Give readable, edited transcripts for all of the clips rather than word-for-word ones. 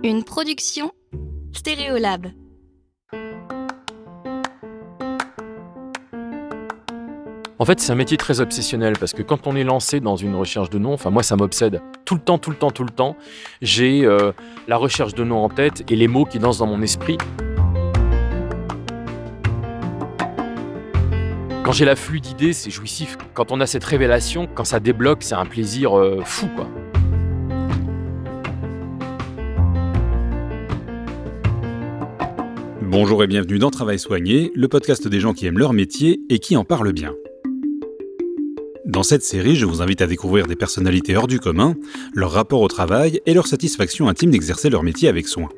Une production Stéréolab. En fait, c'est un métier très obsessionnel parce que quand on est lancé dans une recherche de nom, moi ça m'obsède. Tout le temps, j'ai la recherche de nom en tête et les mots qui dansent dans mon esprit. Quand j'ai l'afflux d'idées, c'est jouissif. Quand on a cette révélation, quand ça débloque, c'est un plaisir fou, quoi. Bonjour et bienvenue dans Travail soigné, le podcast des gens qui aiment leur métier et qui en parlent bien. Dans cette série, je vous invite à découvrir des personnalités hors du commun, leur rapport au travail et leur satisfaction intime d'exercer leur métier avec soin.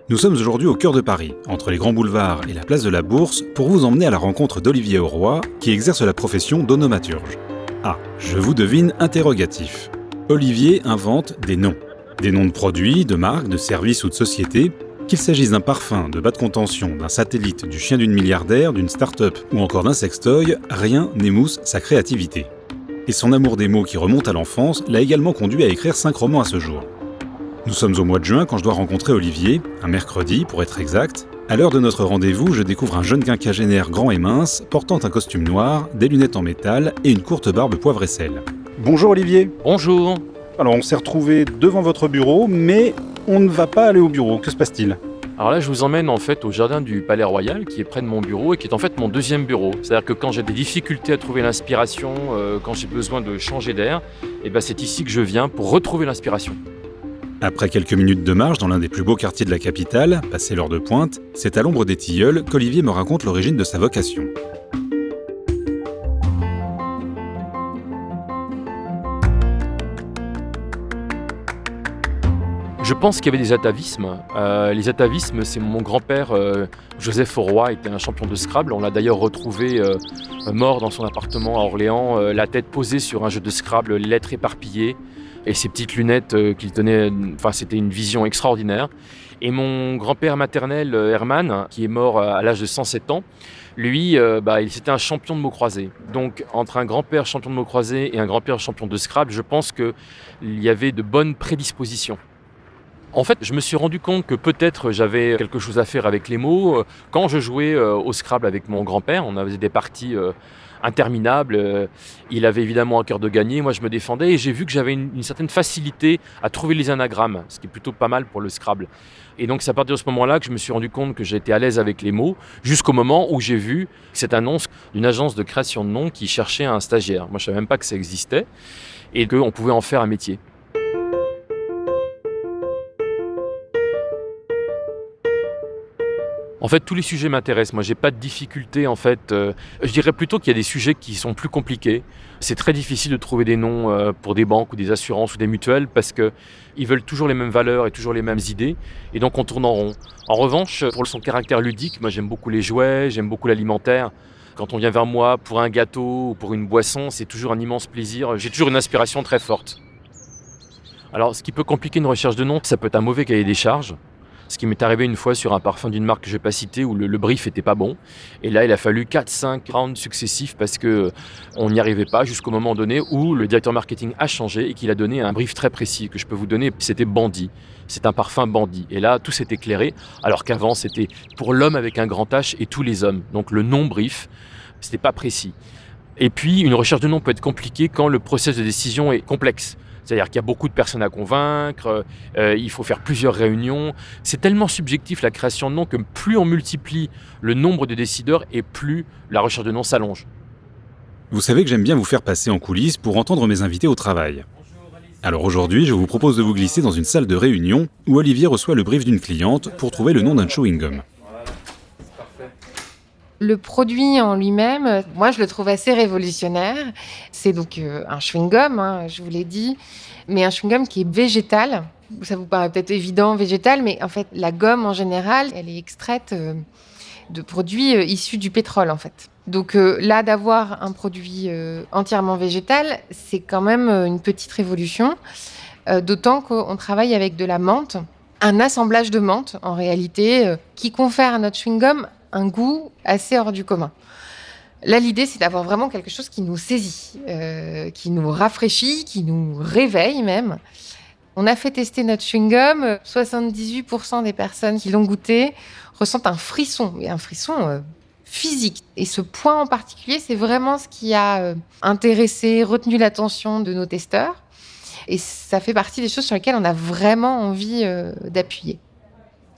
Nous sommes aujourd'hui au cœur de Paris, entre les grands boulevards et la place de la Bourse, pour vous emmener à la rencontre d'Olivier Auroy, qui exerce la profession d'onomaturge. Ah, je vous devine interrogatif. Olivier invente des noms. Des noms de produits, de marques, de services ou de sociétés. Qu'il s'agisse d'un parfum, de bas de contention, d'un satellite, du chien d'une milliardaire, d'une start-up ou encore d'un sextoy, rien n'émousse sa créativité. Et son amour des mots qui remonte à l'enfance l'a également conduit à écrire 5 romans à ce jour. Nous sommes au mois de juin quand je dois rencontrer Olivier, un mercredi pour être exact. À l'heure de notre rendez-vous, je découvre un jeune quinquagénaire grand et mince, portant un costume noir, des lunettes en métal et une courte barbe poivre et sel. Bonjour Olivier. Bonjour. Alors on s'est retrouvés devant votre bureau, mais on ne va pas aller au bureau. Que se passe-t-il ? Alors là, je vous emmène en fait au jardin du Palais Royal, qui est près de mon bureau et qui est en fait mon deuxième bureau. C'est-à-dire que quand j'ai des difficultés à trouver l'inspiration, quand j'ai besoin de changer d'air, c'est ici que je viens pour retrouver l'inspiration. Après quelques minutes de marche dans l'un des plus beaux quartiers de la capitale, passé l'heure de pointe, c'est à l'ombre des tilleuls qu'Olivier me raconte l'origine de sa vocation. Je pense qu'il y avait des atavismes. Les atavismes, c'est mon grand-père Joseph Auroy, était un champion de Scrabble. On l'a d'ailleurs retrouvé mort dans son appartement à Orléans, la tête posée sur un jeu de Scrabble, les lettres éparpillées et ses petites lunettes qu'il tenait. C'était une vision extraordinaire. Et mon grand-père maternel, Herman, qui est mort à l'âge de 107 ans, lui, c'était un champion de mots croisés. Donc, entre un grand-père champion de mots croisés et un grand-père champion de Scrabble, je pense qu'il y avait de bonnes prédispositions. En fait, je me suis rendu compte que peut-être j'avais quelque chose à faire avec les mots. Quand je jouais au Scrabble avec mon grand-père, on avait des parties interminables. Il avait évidemment un cœur de gagner, moi je me défendais et j'ai vu que j'avais une certaine facilité à trouver les anagrammes, ce qui est plutôt pas mal pour le Scrabble. Et donc c'est à partir de ce moment-là que je me suis rendu compte que j'étais à l'aise avec les mots, jusqu'au moment où j'ai vu cette annonce d'une agence de création de noms qui cherchait un stagiaire. Moi je ne savais même pas que ça existait et qu'on pouvait en faire un métier. En fait, tous les sujets m'intéressent. Moi, j'ai pas de difficulté, en fait. Je dirais plutôt qu'il y a des sujets qui sont plus compliqués. C'est très difficile de trouver des noms pour des banques ou des assurances ou des mutuelles parce qu'ils veulent toujours les mêmes valeurs et toujours les mêmes idées. Et donc, on tourne en rond. En revanche, pour son caractère ludique, moi, j'aime beaucoup les jouets, j'aime beaucoup l'alimentaire. Quand on vient vers moi pour un gâteau ou pour une boisson, c'est toujours un immense plaisir. J'ai toujours une inspiration très forte. Alors, ce qui peut compliquer une recherche de nom, ça peut être un mauvais cahier des charges. Ce qui m'est arrivé une fois sur un parfum d'une marque que je ne vais pas citer où le brief n'était pas bon. Et là, il a fallu 4-5 rounds successifs parce qu'on n'y arrivait pas jusqu'au moment donné où le directeur marketing a changé et qu'il a donné un brief très précis que je peux vous donner. C'était Bandit. C'est un parfum Bandit. Et là, tout s'est éclairé alors qu'avant, c'était pour l'homme avec un grand H et tous les hommes. Donc le non-brief, ce n'était pas précis. Et puis, une recherche de nom peut être compliquée quand le process de décision est complexe. C'est-à-dire qu'il y a beaucoup de personnes à convaincre, il faut faire plusieurs réunions. C'est tellement subjectif la création de noms que plus on multiplie le nombre de décideurs et plus la recherche de noms s'allonge. Vous savez que j'aime bien vous faire passer en coulisses pour entendre mes invités au travail. Alors aujourd'hui, je vous propose de vous glisser dans une salle de réunion où Olivier reçoit le brief d'une cliente pour trouver le nom d'un chewing-gum. Le produit en lui-même, moi je le trouve assez révolutionnaire. C'est donc un chewing-gum, je vous l'ai dit, mais un chewing-gum qui est végétal. Ça vous paraît peut-être évident, végétal, mais en fait la gomme en général, elle est extraite de produits issus du pétrole en fait. Donc là, d'avoir un produit entièrement végétal, c'est quand même une petite révolution, d'autant qu'on travaille avec de la menthe, un assemblage de menthe en réalité, qui confère à notre chewing-gum un goût assez hors du commun. Là, l'idée, c'est d'avoir vraiment quelque chose qui nous saisit, qui nous rafraîchit, qui nous réveille même. On a fait tester notre chewing-gum. 78% des personnes qui l'ont goûté ressentent un frisson, mais un frisson physique. Et ce point en particulier, c'est vraiment ce qui a intéressé, retenu l'attention de nos testeurs. Et ça fait partie des choses sur lesquelles on a vraiment envie d'appuyer.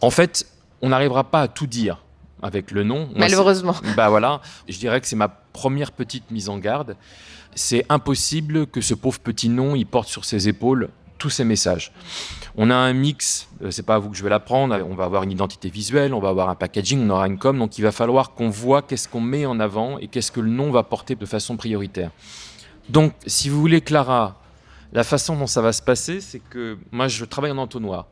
En fait, on n'arrivera pas à tout dire avec le nom. Malheureusement. Voilà, je dirais que c'est ma première petite mise en garde. C'est impossible que ce pauvre petit nom, il porte sur ses épaules tous ces messages. On a un mix, c'est pas à vous que je vais l'apprendre, on va avoir une identité visuelle, on va avoir un packaging, on aura une com, donc il va falloir qu'on voit qu'est-ce qu'on met en avant et qu'est-ce que le nom va porter de façon prioritaire. Donc, si vous voulez, Clara, la façon dont ça va se passer, c'est que moi, je travaille en entonnoir.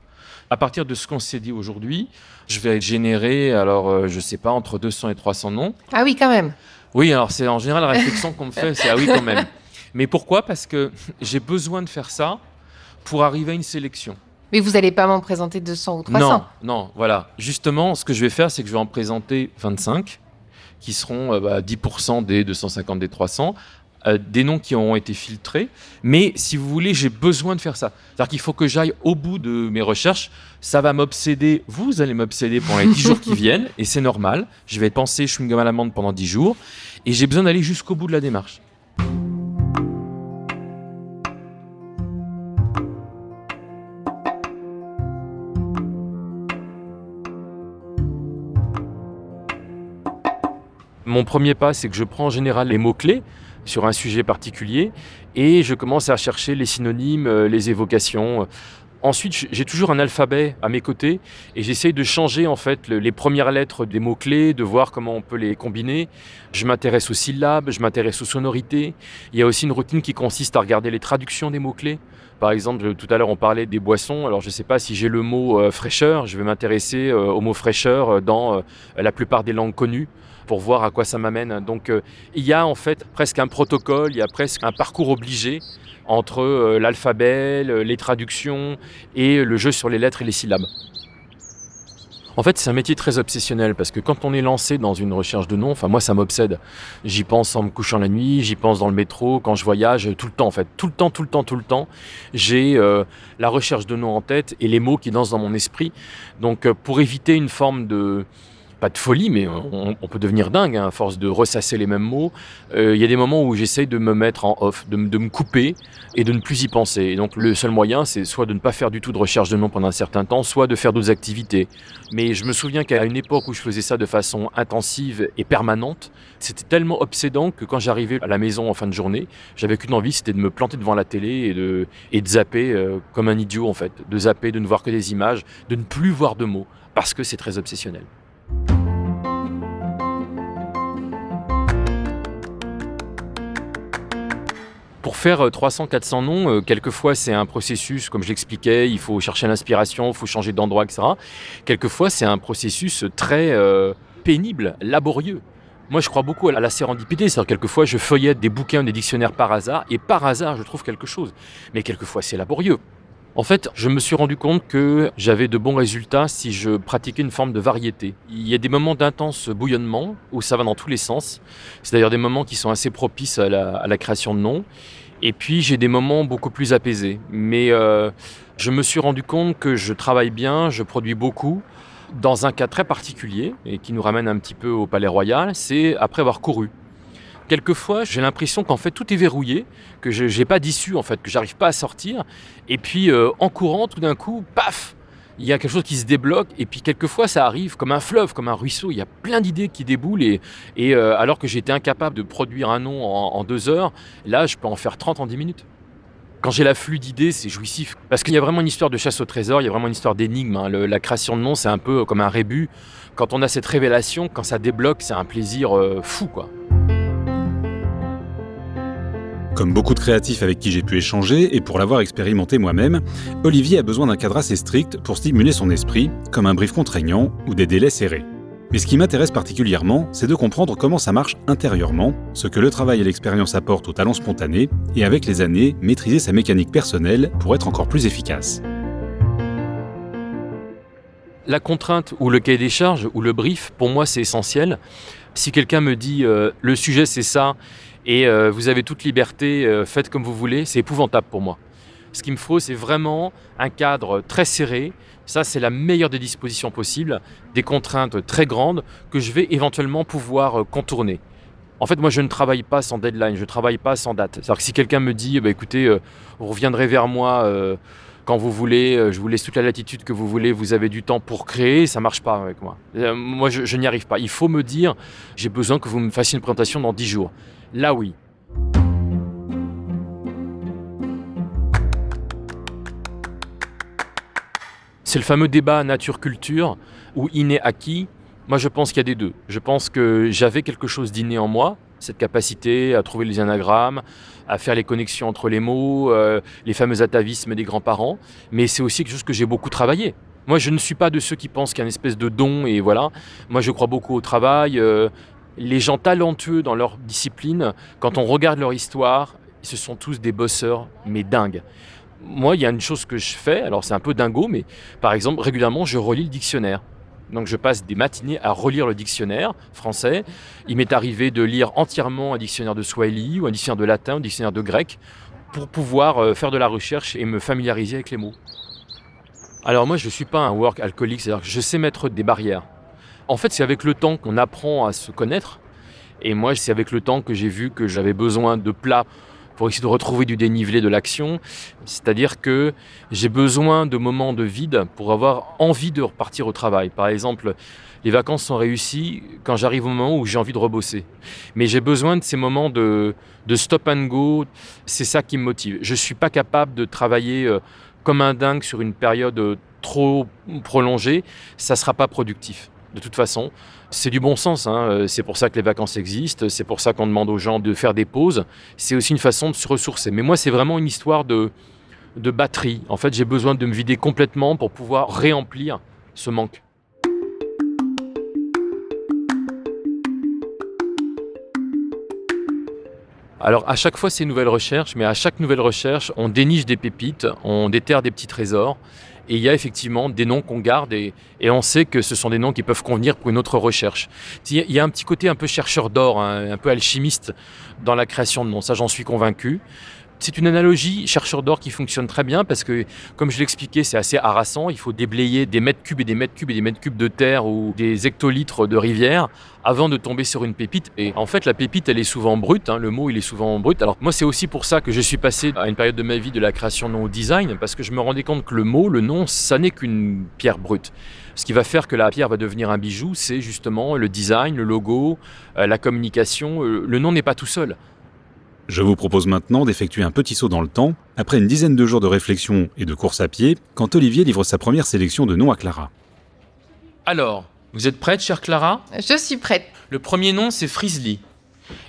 À partir de ce qu'on s'est dit aujourd'hui, je vais générer, je sais pas, entre 200 et 300 noms. Ah oui, quand même. Oui, alors c'est en général la réflexion qu'on me fait, c'est ah oui quand même. Mais pourquoi ? Parce que j'ai besoin de faire ça pour arriver à une sélection. Mais vous n'allez pas m'en présenter 200 ou 300 ? Non, voilà. Justement, ce que je vais faire, c'est que je vais en présenter 25, qui seront 10% des 250, des 300, des noms qui auront été filtrés. Mais si vous voulez, j'ai besoin de faire ça. C'est-à-dire qu'il faut que j'aille au bout de mes recherches. Ça va m'obséder, vous allez m'obséder pendant les 10 jours qui viennent, et c'est normal. Je vais penser chewing-gum à l'amande pendant 10 jours, et j'ai besoin d'aller jusqu'au bout de la démarche. Mon premier pas, c'est que je prends en général les mots-clés sur un sujet particulier et je commence à chercher les synonymes, les évocations. Ensuite, j'ai toujours un alphabet à mes côtés et j'essaye de changer en fait les premières lettres des mots-clés, de voir comment on peut les combiner. Je m'intéresse aux syllabes, je m'intéresse aux sonorités. Il y a aussi une routine qui consiste à regarder les traductions des mots-clés. Par exemple, tout à l'heure, on parlait des boissons. Alors, je ne sais pas si j'ai le mot fraîcheur. Je vais m'intéresser au mot fraîcheur dans la plupart des langues connues pour voir à quoi ça m'amène. Donc, il y a en fait presque un protocole, il y a presque un parcours obligé entre l'alphabet, les traductions et le jeu sur les lettres et les syllabes. En fait, c'est un métier très obsessionnel parce que quand on est lancé dans une recherche de nom, enfin moi ça m'obsède. J'y pense en me couchant la nuit, j'y pense dans le métro, quand je voyage, tout le temps en fait. Tout le temps. J'ai la recherche de noms en tête et les mots qui dansent dans mon esprit. Donc pour éviter une forme de... pas de folie, mais on peut devenir dingue à force de ressasser les mêmes mots. Il y a des moments où j'essaye de me mettre en off, de me couper et de ne plus y penser. Et donc le seul moyen, c'est soit de ne pas faire du tout de recherche de nom pendant un certain temps, soit de faire d'autres activités. Mais je me souviens qu'à une époque où je faisais ça de façon intensive et permanente, c'était tellement obsédant que quand j'arrivais à la maison en fin de journée, j'avais qu'une envie, c'était de me planter devant la télé et de zapper comme un idiot en fait. De zapper, de ne voir que des images, de ne plus voir de mots, parce que c'est très obsessionnel. Pour faire 300-400 noms, quelquefois c'est un processus, comme je l'expliquais, il faut chercher l'inspiration, il faut changer d'endroit, etc. Quelquefois c'est un processus très pénible, laborieux. Moi je crois beaucoup à la sérendipité, c'est-à-dire quelquefois je feuillette des bouquins, des dictionnaires par hasard, et par hasard je trouve quelque chose. Mais quelquefois c'est laborieux. En fait, je me suis rendu compte que j'avais de bons résultats si je pratiquais une forme de variété. Il y a des moments d'intense bouillonnement où ça va dans tous les sens. C'est d'ailleurs des moments qui sont assez propices à la création de noms. Et puis, j'ai des moments beaucoup plus apaisés. Mais je me suis rendu compte que je travaille bien, je produis beaucoup. Dans un cas très particulier, et qui nous ramène un petit peu au Palais Royal, c'est après avoir couru. Quelquefois, j'ai l'impression qu'en fait tout est verrouillé, que je n'ai pas d'issue en fait, que j'arrive pas à sortir. Et puis en courant, tout d'un coup, paf, il y a quelque chose qui se débloque. Et puis quelquefois, ça arrive comme un fleuve, comme un ruisseau. Il y a plein d'idées qui déboulent. Et alors que j'étais incapable de produire un nom en 2 heures, là, je peux en faire 30 en 10 minutes. Quand j'ai l'afflux d'idées, c'est jouissif. Parce qu'il y a vraiment une histoire de chasse au trésor, il y a vraiment une histoire d'énigme. Hein. La création de noms, c'est un peu comme un rébut. Quand on a cette révélation, quand ça débloque, c'est un plaisir fou, quoi. Comme beaucoup de créatifs avec qui j'ai pu échanger, et pour l'avoir expérimenté moi-même, Olivier a besoin d'un cadre assez strict pour stimuler son esprit, comme un brief contraignant ou des délais serrés. Mais ce qui m'intéresse particulièrement, c'est de comprendre comment ça marche intérieurement, ce que le travail et l'expérience apportent au talent spontané, et avec les années, maîtriser sa mécanique personnelle pour être encore plus efficace. La contrainte ou le cahier des charges ou le brief, pour moi, c'est essentiel. Si quelqu'un me dit le sujet c'est ça et vous avez toute liberté, faites comme vous voulez, c'est épouvantable pour moi. Ce qu'il me faut, c'est vraiment un cadre très serré. Ça, c'est la meilleure des dispositions possibles, des contraintes très grandes que je vais éventuellement pouvoir contourner. En fait, moi, je ne travaille pas sans deadline, je ne travaille pas sans date. C'est-à-dire que si quelqu'un me dit, écoutez, vous reviendrez vers moi quand vous voulez, je vous laisse toute la latitude que vous voulez, vous avez du temps pour créer, ça ne marche pas avec moi. Moi, je n'y arrive pas. Il faut me dire, j'ai besoin que vous me fassiez une présentation dans 10 jours. Là, oui. C'est le fameux débat nature-culture ou inné-acquis. Moi, je pense qu'il y a des deux. Je pense que j'avais quelque chose d'inné en moi, cette capacité à trouver les anagrammes, à faire les connexions entre les mots, les fameux atavismes des grands-parents. Mais c'est aussi quelque chose que j'ai beaucoup travaillé. Moi, je ne suis pas de ceux qui pensent qu'il y a une espèce de don et voilà. Moi, je crois beaucoup au travail. Les gens talentueux dans leur discipline, quand on regarde leur histoire, ce sont tous des bosseurs, mais dingues. Moi, il y a une chose que je fais, alors c'est un peu dingo, mais par exemple, régulièrement, je relis le dictionnaire. Donc je passe des matinées à relire le dictionnaire français. Il m'est arrivé de lire entièrement un dictionnaire de Swahili ou un dictionnaire de latin, un dictionnaire de grec, pour pouvoir faire de la recherche et me familiariser avec les mots. Alors moi, je ne suis pas un work alcoolique, c'est-à-dire que je sais mettre des barrières. En fait, c'est avec le temps qu'on apprend à se connaître. Et moi, c'est avec le temps que j'ai vu que j'avais besoin de plats pour essayer de retrouver du dénivelé de l'action. C'est-à-dire que j'ai besoin de moments de vide pour avoir envie de repartir au travail. Par exemple, les vacances sont réussies quand j'arrive au moment où j'ai envie de rebosser. Mais j'ai besoin de ces moments de stop and go. C'est ça qui me motive. Je ne suis pas capable de travailler comme un dingue sur une période trop prolongée. Ça ne sera pas productif. De toute façon, c'est du bon sens, hein. C'est pour ça que les vacances existent, c'est pour ça qu'on demande aux gens de faire des pauses. C'est aussi une façon de se ressourcer. Mais moi, c'est vraiment une histoire de batterie. En fait, j'ai besoin de me vider complètement pour pouvoir réemplir ce manque. Alors, à chaque fois, c'est une nouvelle recherche, mais à chaque nouvelle recherche, on déniche des pépites, on déterre des petits trésors. Et il y a effectivement des noms qu'on garde et on sait que ce sont des noms qui peuvent convenir pour une autre recherche. Il y a un petit côté un peu chercheur d'or, hein, un peu alchimiste dans la création de noms, ça j'en suis convaincu. C'est une analogie chercheur d'or qui fonctionne très bien parce que, comme je l'expliquais, c'est assez harassant. Il faut déblayer des mètres cubes et des mètres cubes et des mètres cubes de terre ou des hectolitres de rivière avant de tomber sur une pépite. Et en fait, la pépite, elle est souvent brute. Le mot, il est souvent brut. Alors moi, c'est aussi pour ça que je suis passé à une période de ma vie de la création de nom au design, parce que je me rendais compte que le mot, le nom, ça n'est qu'une pierre brute. Ce qui va faire que la pierre va devenir un bijou, c'est justement le design, le logo, la communication. Le nom n'est pas tout seul. Je vous propose maintenant d'effectuer un petit saut dans le temps, après une dizaine de jours de réflexion et de course à pied, quand Olivier livre sa première sélection de noms à Clara. Alors, vous êtes prête, chère Clara ? Je suis prête. Le premier nom, c'est Frizzly.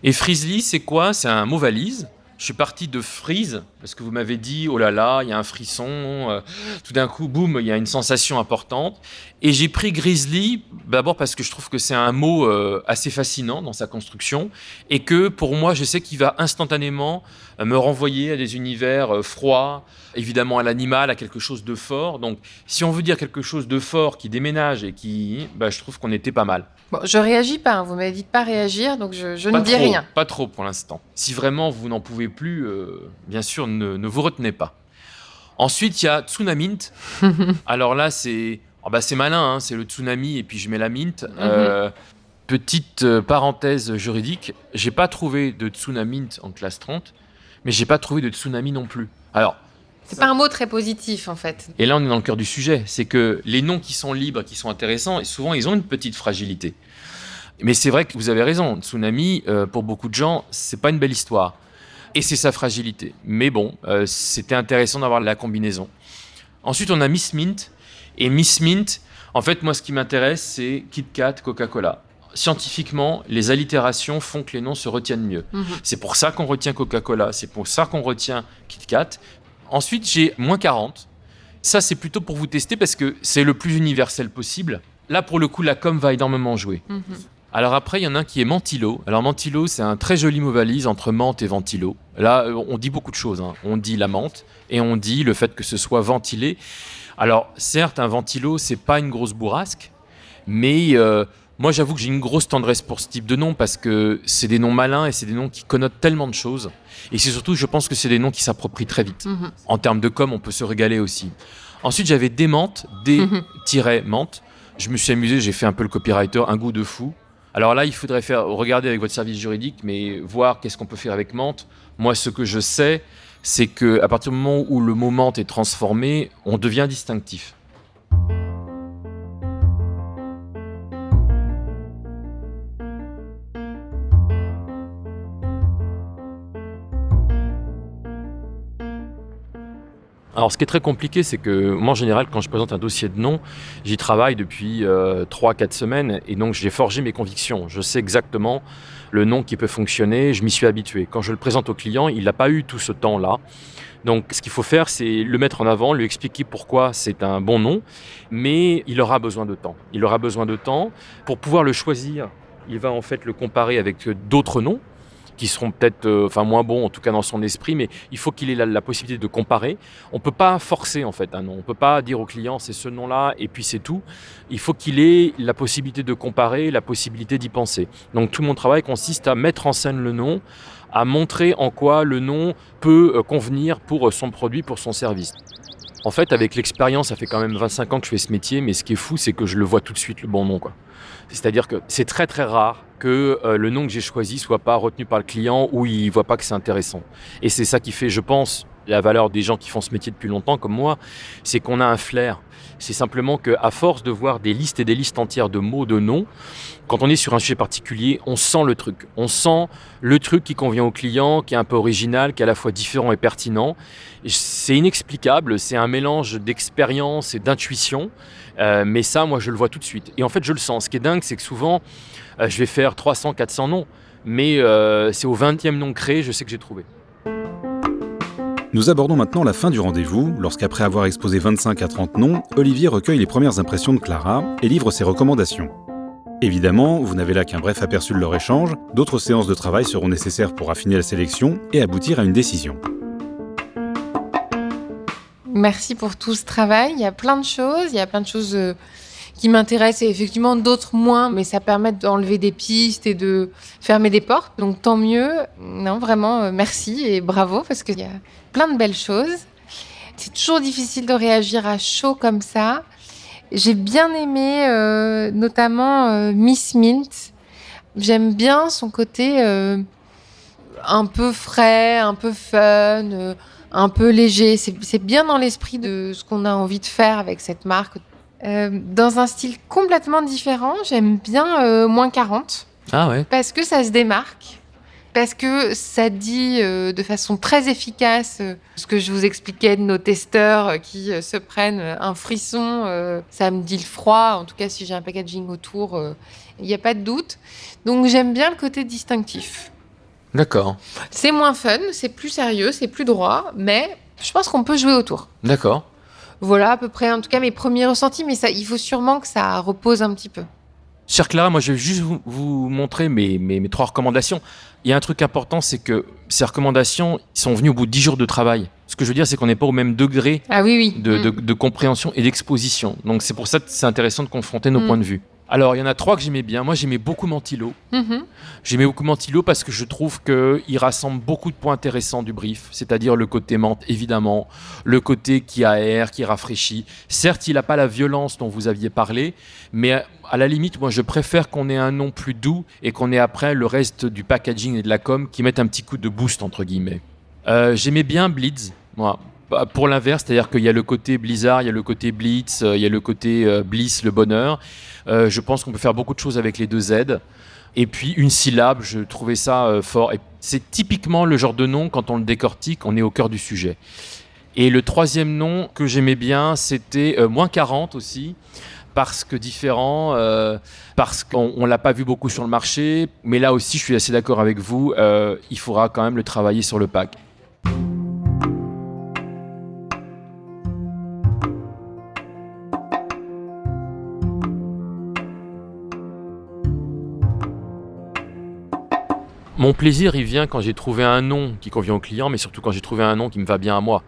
Et Frizzly, c'est quoi ? C'est un mot valise. Je suis parti de freeze, parce que vous m'avez dit, oh là là, il y a un frisson, tout d'un coup, boum, il y a une sensation importante. Et j'ai pris grizzly, d'abord parce que je trouve que c'est un mot assez fascinant dans sa construction, et que pour moi, je sais qu'il va instantanément me renvoyer à des univers froids, évidemment à l'animal, à quelque chose de fort. Donc, si on veut dire quelque chose de fort qui déménage et qui, je trouve qu'on était pas mal. Bon, je réagis pas, vous m'avez dit de pas réagir, donc je ne dis rien. Pas trop pour l'instant. Si vraiment vous n'en pouvez plus, bien sûr, ne vous retenez pas. Ensuite, il y a Tsunamint. Alors là, c'est malin, c'est le tsunami et puis je mets la mint. Petite parenthèse juridique, j'ai pas trouvé de Tsunamint en classe 30, mais j'ai pas trouvé de tsunami non plus. Alors, c'est pas un mot très positif, en fait. Et là, on est dans le cœur du sujet. C'est que les noms qui sont libres, qui sont intéressants, et souvent, ils ont une petite fragilité. Mais c'est vrai que vous avez raison. Tsunami, pour beaucoup de gens, c'est pas une belle histoire. Et c'est sa fragilité. Mais bon, c'était intéressant d'avoir la combinaison. Ensuite, on a Miss Mint. Et Miss Mint, en fait, moi, ce qui m'intéresse, c'est Kit Kat, Coca-Cola. Scientifiquement, les allitérations font que les noms se retiennent mieux. C'est pour ça qu'on retient Coca-Cola. C'est pour ça qu'on retient Kit Kat. Ensuite, j'ai moins 40. Ça, c'est plutôt pour vous tester parce que c'est le plus universel possible. Là, pour le coup, la com va énormément jouer. Alors après, il y en a un qui est Mantilo. Alors Mantilo, c'est un très joli mot valise entre menthe et ventilo. Là, on dit beaucoup de choses. On dit la menthe et on dit le fait que ce soit ventilé. Alors, certes, un ventilo, c'est pas une grosse bourrasque, mais Moi, j'avoue que j'ai une grosse tendresse pour ce type de nom parce que c'est des noms malins et c'est des noms qui connotent tellement de choses. Et c'est surtout, je pense que c'est des noms qui s'approprient très vite. En termes de com, on peut se régaler aussi. Ensuite, j'avais Démente, D-Mente. Je me suis amusé, j'ai fait un peu le copywriter, un goût de fou. Alors là, il faudrait regarder avec votre service juridique, mais voir qu'est-ce qu'on peut faire avec Mente. Moi, ce que je sais, c'est qu'à partir du moment où le mot Mente est transformé, on devient distinctif. Alors, ce qui est très compliqué, c'est que moi, en général, quand je présente un dossier de nom, j'y travaille depuis 3-4 semaines et donc j'ai forgé mes convictions. Je sais exactement le nom qui peut fonctionner, je m'y suis habitué. Quand je le présente au client, il n'a pas eu tout ce temps-là. Donc, ce qu'il faut faire, c'est le mettre en avant, lui expliquer pourquoi c'est un bon nom, mais il aura besoin de temps. Il aura besoin de temps pour pouvoir le choisir. Il va en fait le comparer avec d'autres noms qui seront peut-être moins bons, en tout cas dans son esprit, mais il faut qu'il ait la possibilité de comparer. On ne peut pas forcer en fait un nom, on ne peut pas dire au client c'est ce nom-là et puis c'est tout. Il faut qu'il ait la possibilité de comparer, la possibilité d'y penser. Donc tout mon travail consiste à mettre en scène le nom, à montrer en quoi le nom peut convenir pour son produit, pour son service. En fait, avec l'expérience, ça fait quand même 25 ans que je fais ce métier, mais ce qui est fou, c'est que je le vois tout de suite, le bon nom, quoi. C'est-à-dire que c'est très très rare que le nom que j'ai choisi soit pas retenu par le client ou il voit pas que c'est intéressant. Et c'est ça qui fait, je pense, la valeur des gens qui font ce métier depuis longtemps comme moi, c'est qu'on a un flair. C'est simplement qu'à force de voir des listes et des listes entières de mots, de noms, quand on est sur un sujet particulier, on sent le truc. On sent le truc qui convient au client, qui est un peu original, qui est à la fois différent et pertinent. C'est inexplicable, c'est un mélange d'expérience et d'intuition. Mais ça, moi, je le vois tout de suite. Et en fait, je le sens. Ce qui est dingue, c'est que souvent, je vais faire 300, 400 noms. Mais c'est au 20e nom créé, je sais que j'ai trouvé. Nous abordons maintenant la fin du rendez-vous, lorsqu'après avoir exposé 25 à 30 noms, Olivier recueille les premières impressions de Clara et livre ses recommandations. Évidemment, vous n'avez là qu'un bref aperçu de leur échange, d'autres séances de travail seront nécessaires pour affiner la sélection et aboutir à une décision. Merci pour tout ce travail. Il y a plein de choses qui m'intéressent et effectivement d'autres moins, mais ça permet d'enlever des pistes et de fermer des portes. Donc tant mieux. Non, vraiment, merci et bravo parce qu'il y a plein de belles choses. C'est toujours difficile de réagir à chaud comme ça. J'ai bien aimé notamment Miss Mint. J'aime bien son côté un peu frais, un peu fun, un peu léger. C'est bien dans l'esprit de ce qu'on a envie de faire avec cette marque. Dans un style complètement différent, j'aime bien moins 40. Ah ouais. Parce que ça se démarque. Parce que ça dit de façon très efficace ce que je vous expliquais de nos testeurs qui se prennent un frisson. Ça me dit le froid. En tout cas, si j'ai un packaging autour, il n'y a pas de doute. Donc, j'aime bien le côté distinctif. D'accord. C'est moins fun, c'est plus sérieux, c'est plus droit, mais je pense qu'on peut jouer autour. D'accord. Voilà à peu près, en tout cas, mes premiers ressentis, mais ça, il faut sûrement que ça repose un petit peu. Chère Clara, moi je vais juste vous montrer mes 3 recommandations. Il y a un truc important, c'est que ces recommandations sont venues au bout de 10 jours de travail. Ce que je veux dire, c'est qu'on n'est pas au même degré de compréhension et d'exposition. Donc c'est pour ça que c'est intéressant de confronter nos points de vue. Alors, il y en a 3 que j'aimais bien. Moi, j'aimais beaucoup Mentilo. J'aimais beaucoup Mentilo parce que je trouve qu'il rassemble beaucoup de points intéressants du brief, c'est-à-dire le côté menthe, évidemment, le côté qui aère, qui rafraîchit. Certes, il n'a pas la violence dont vous aviez parlé, mais à la limite, moi, je préfère qu'on ait un nom plus doux et qu'on ait après le reste du packaging et de la com qui mettent un petit coup de boost, entre guillemets. J'aimais bien Blitz, moi. Pour l'inverse, c'est-à-dire qu'il y a le côté Blizzard, il y a le côté Blitz, il y a le côté Bliss, le bonheur. Je pense qu'on peut faire beaucoup de choses avec les 2 Z. Et puis une syllabe, je trouvais ça fort. Et c'est typiquement le genre de nom, quand on le décortique, on est au cœur du sujet. Et le 3e nom que j'aimais bien, c'était moins 40 aussi, parce que différent, parce qu'on ne l'a pas vu beaucoup sur le marché. Mais là aussi, je suis assez d'accord avec vous, il faudra quand même le travailler sur le pack. Mon plaisir, il vient quand j'ai trouvé un nom qui convient au client, mais surtout quand j'ai trouvé un nom qui me va bien à moi.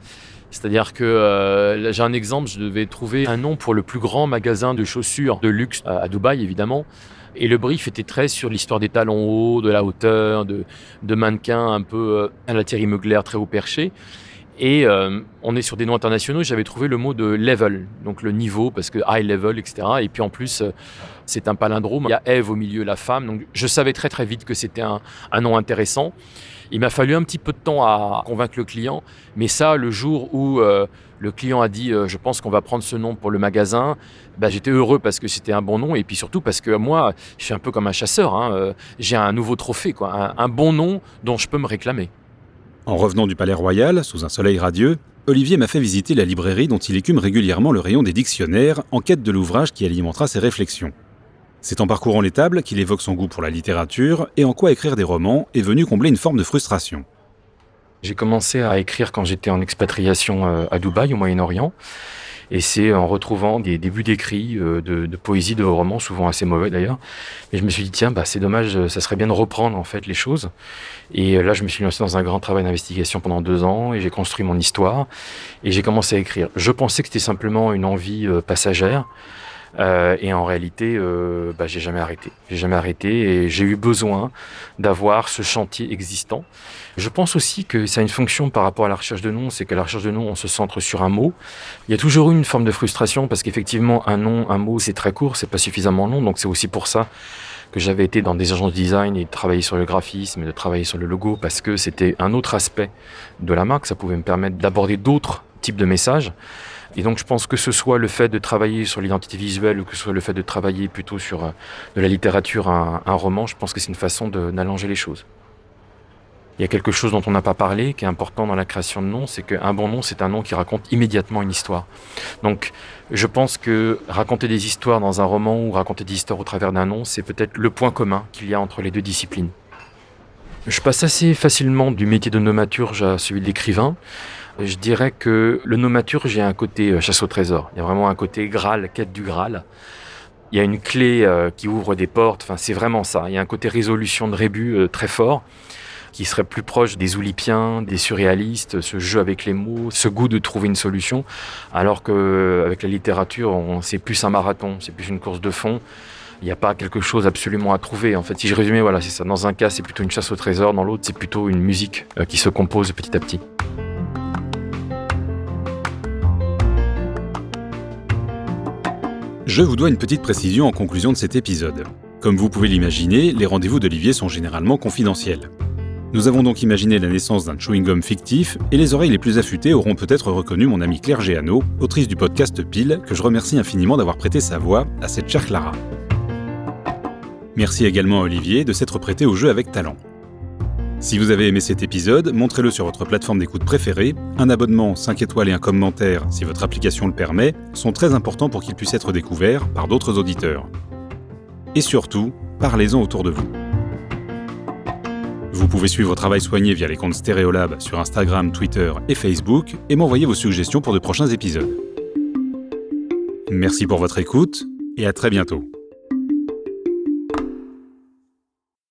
C'est-à-dire que, j'ai un exemple, je devais trouver un nom pour le plus grand magasin de chaussures de luxe à Dubaï, évidemment. Et le brief était très sur l'histoire des talons hauts, de la hauteur, de mannequins un peu à la Thierry Mugler, très haut perché. Et on est sur des noms internationaux. J'avais trouvé le mot de level, donc le niveau, parce que high level, etc. Et puis en plus, c'est un palindrome. Il y a Ève au milieu, la femme. Donc je savais très très vite que c'était un nom intéressant. Il m'a fallu un petit peu de temps à convaincre le client. Mais ça, le jour où le client a dit je pense qu'on va prendre ce nom pour le magasin, j'étais heureux parce que c'était un bon nom. Et puis surtout parce que moi, je suis un peu comme un chasseur. J'ai un nouveau trophée, quoi, un bon nom dont je peux me réclamer. En revenant du Palais Royal, sous un soleil radieux, Olivier m'a fait visiter la librairie dont il écume régulièrement le rayon des dictionnaires en quête de l'ouvrage qui alimentera ses réflexions. C'est en parcourant les tables qu'il évoque son goût pour la littérature et en quoi écrire des romans est venu combler une forme de frustration. J'ai commencé à écrire quand j'étais en expatriation à Dubaï, au Moyen-Orient. Et c'est en retrouvant des débuts d'écrits, de poésie, de romans, souvent assez mauvais d'ailleurs. Et je me suis dit, tiens, c'est dommage, ça serait bien de reprendre en fait les choses. Et là, je me suis lancé dans un grand travail d'investigation pendant 2 ans et j'ai construit mon histoire. Et j'ai commencé à écrire. Je pensais que c'était simplement une envie passagère. Et en réalité, j'ai jamais arrêté. J'ai jamais arrêté et j'ai eu besoin d'avoir ce chantier existant. Je pense aussi que ça a une fonction par rapport à la recherche de noms, c'est qu'à la recherche de noms, on se centre sur un mot. Il y a toujours eu une forme de frustration parce qu'effectivement, un nom, un mot, c'est très court, c'est pas suffisamment long. Donc c'est aussi pour ça que j'avais été dans des agences de design et de travailler sur le graphisme et de travailler sur le logo parce que c'était un autre aspect de la marque. Ça pouvait me permettre d'aborder d'autres types de messages. Et donc je pense que ce soit le fait de travailler sur l'identité visuelle ou que ce soit le fait de travailler plutôt sur de la littérature, un roman, je pense que c'est une façon d'allonger les choses. Il y a quelque chose dont on n'a pas parlé, qui est important dans la création de noms, c'est qu'un bon nom, c'est un nom qui raconte immédiatement une histoire. Donc je pense que raconter des histoires dans un roman ou raconter des histoires au travers d'un nom, c'est peut-être le point commun qu'il y a entre les deux disciplines. Je passe assez facilement du métier de nomaturge à celui d'écrivain. Je dirais que le nomaturge, il y a un côté chasse au trésor. Il y a vraiment un côté Graal, quête du Graal. Il y a une clé qui ouvre des portes. Enfin, c'est vraiment ça. Il y a un côté résolution de rébus très fort, qui serait plus proche des oulipiens, des surréalistes, ce jeu avec les mots, ce goût de trouver une solution. Alors qu'avec la littérature, c'est plus un marathon, c'est plus une course de fond. Il n'y a pas quelque chose absolument à trouver. En fait, si je résumais, voilà, c'est ça. Dans un cas, c'est plutôt une chasse au trésor. Dans l'autre, c'est plutôt une musique qui se compose petit à petit. Je vous dois une petite précision en conclusion de cet épisode. Comme vous pouvez l'imaginer, les rendez-vous d'Olivier sont généralement confidentiels. Nous avons donc imaginé la naissance d'un chewing-gum fictif et les oreilles les plus affûtées auront peut-être reconnu mon amie Claire Géano, autrice du podcast Pile, que je remercie infiniment d'avoir prêté sa voix à cette chère Clara. Merci également à Olivier de s'être prêté au jeu avec talent. Si vous avez aimé cet épisode, montrez-le sur votre plateforme d'écoute préférée. Un abonnement, 5 étoiles et un commentaire, si votre application le permet, sont très importants pour qu'il puisse être découvert par d'autres auditeurs. Et surtout, parlez-en autour de vous. Vous pouvez suivre Travail Soigné via les comptes Stéréolab sur Instagram, Twitter et Facebook et m'envoyer vos suggestions pour de prochains épisodes. Merci pour votre écoute et à très bientôt.